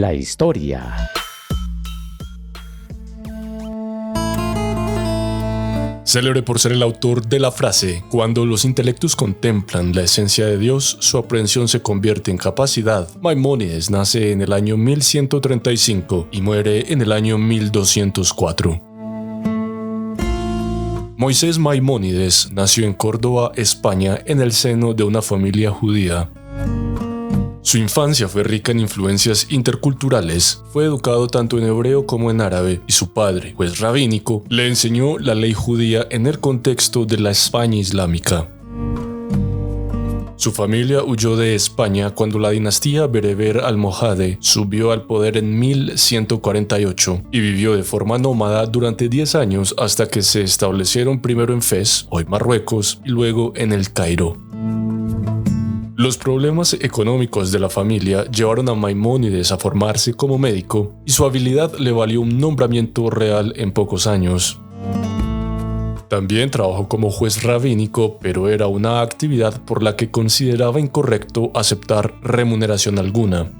la historia. Célebre por ser el autor de la frase: cuando los intelectos contemplan la esencia de Dios, su aprehensión se convierte en capacidad. Maimónides nace en el año 1135 y muere en el año 1204. Moisés Maimónides nació en Córdoba, España, en el seno de una familia judía. Su infancia fue rica en influencias interculturales. Fue educado tanto en hebreo como en árabe, y su padre, juez rabínico, le enseñó la ley judía en el contexto de la España islámica. Su familia huyó de España cuando la dinastía bereber almohade subió al poder en 1148 y vivió de forma nómada durante 10 años hasta que se establecieron primero en Fez, hoy Marruecos, y luego en El Cairo. Los problemas económicos de la familia llevaron a Maimónides a formarse como médico, y su habilidad le valió un nombramiento real en pocos años. También trabajó como juez rabínico, pero era una actividad por la que consideraba incorrecto aceptar remuneración alguna.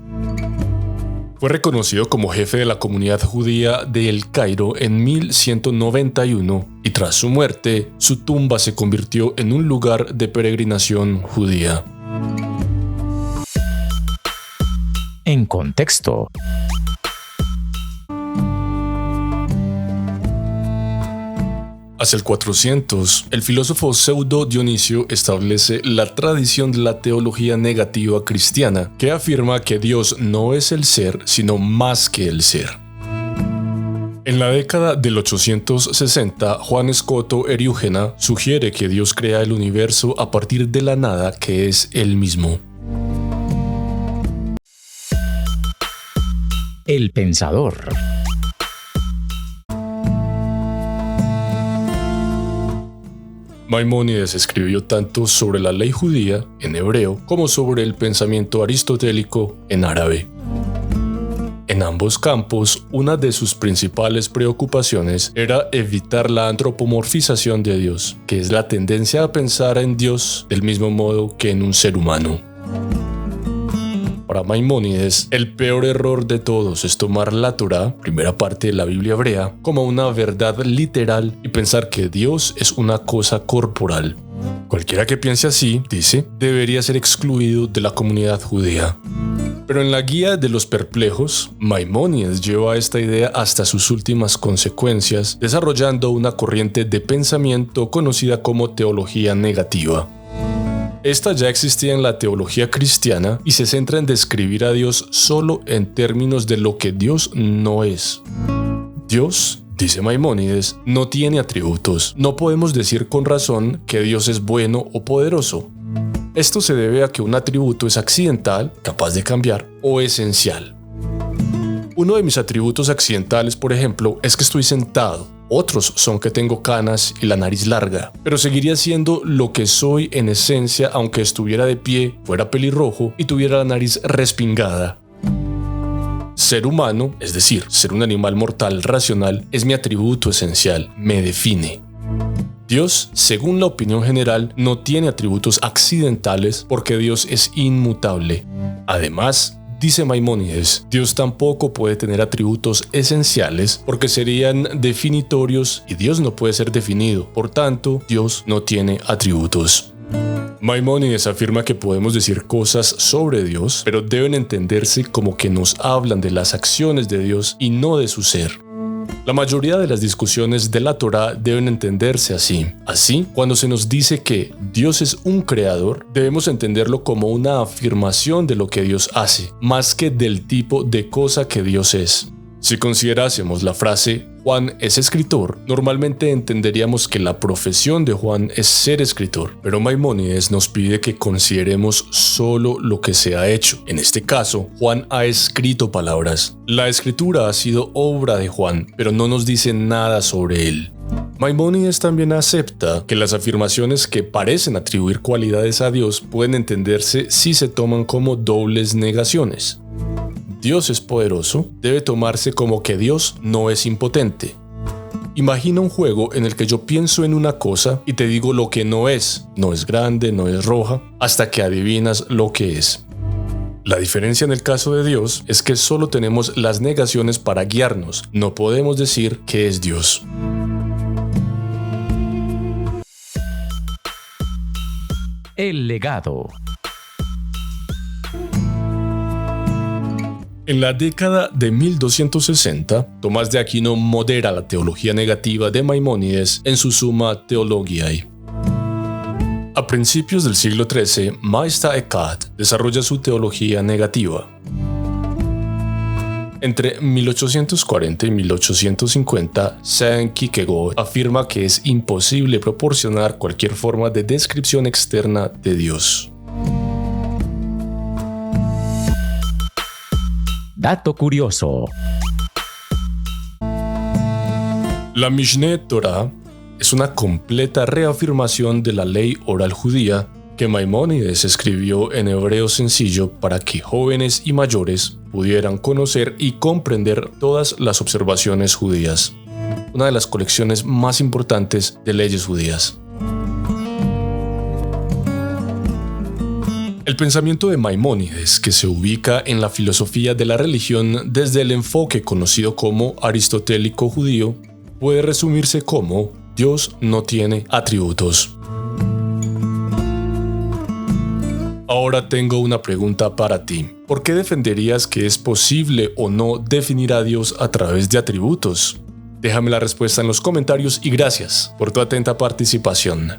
Fue reconocido como jefe de la comunidad judía de El Cairo en 1191, y tras su muerte, su tumba se convirtió en un lugar de peregrinación judía. En contexto. Hacia el 400, el filósofo Pseudo Dionisio establece la tradición de la teología negativa cristiana, que afirma que Dios no es el ser, sino más que el ser. En la década del 860, Juan Escoto Eriúgena sugiere que Dios crea el universo a partir de la nada, que es Él mismo. El pensador. Maimónides escribió tanto sobre la ley judía, en hebreo, como sobre el pensamiento aristotélico, en árabe. En ambos campos, una de sus principales preocupaciones era evitar la antropomorfización de Dios, que es la tendencia a pensar en Dios del mismo modo que en un ser humano. Para Maimónides, el peor error de todos es tomar la Torá, primera parte de la Biblia hebrea, como una verdad literal y pensar que Dios es una cosa corporal. Cualquiera que piense así, dice, debería ser excluido de la comunidad judía. Pero en la Guía de los Perplejos, Maimónides lleva esta idea hasta sus últimas consecuencias, desarrollando una corriente de pensamiento conocida como teología negativa. Esta ya existía en la teología cristiana y se centra en describir a Dios solo en términos de lo que Dios no es. Dios, dice Maimónides, no tiene atributos. No podemos decir con razón que Dios es bueno o poderoso. Esto se debe a que un atributo es accidental, capaz de cambiar, o esencial. Uno de mis atributos accidentales, por ejemplo, es que estoy sentado. Otros son que tengo canas y la nariz larga, pero seguiría siendo lo que soy en esencia aunque estuviera de pie, fuera pelirrojo y tuviera la nariz respingada. Ser humano, es decir, ser un animal mortal racional, es mi atributo esencial, me define. Dios, según la opinión general, no tiene atributos accidentales porque Dios es inmutable. Además, dice Maimónides, Dios tampoco puede tener atributos esenciales porque serían definitorios y Dios no puede ser definido. Por tanto, Dios no tiene atributos. Maimónides afirma que podemos decir cosas sobre Dios, pero deben entenderse como que nos hablan de las acciones de Dios y no de su ser. La mayoría de las discusiones de la Torá deben entenderse así. Así, cuando se nos dice que Dios es un creador, debemos entenderlo como una afirmación de lo que Dios hace, más que del tipo de cosa que Dios es. Si considerásemos la frase Juan es escritor, normalmente entenderíamos que la profesión de Juan es ser escritor, pero Maimónides nos pide que consideremos solo lo que se ha hecho. En este caso, Juan ha escrito palabras. La escritura ha sido obra de Juan, pero no nos dice nada sobre él. Maimónides también acepta que las afirmaciones que parecen atribuir cualidades a Dios pueden entenderse si se toman como dobles negaciones. Dios es poderoso debe tomarse como que Dios no es impotente. Imagina un juego en el que yo pienso en una cosa y te digo lo que no es grande, no es roja, hasta que adivinas lo que es. La diferencia en el caso de Dios es que solo tenemos las negaciones para guiarnos, no podemos decir que es Dios. El legado. En la década de 1260, Tomás de Aquino modera la teología negativa de Maimónides en su Summa Theologiae. A principios del siglo XIII, Meister Eckhart desarrolla su teología negativa. Entre 1840 y 1850, Søren Kierkegaard afirma que es imposible proporcionar cualquier forma de descripción externa de Dios. Dato curioso. La Mishneh Torah es una completa reafirmación de la ley oral judía que Maimónides escribió en hebreo sencillo para que jóvenes y mayores pudieran conocer y comprender todas las observaciones judías. Una de las colecciones más importantes de leyes judías. El pensamiento de Maimónides, que se ubica en la filosofía de la religión desde el enfoque conocido como aristotélico judío, puede resumirse como Dios no tiene atributos. Ahora tengo una pregunta para ti. ¿Por qué defenderías que es posible o no definir a Dios a través de atributos? Déjame la respuesta en los comentarios y gracias por tu atenta participación.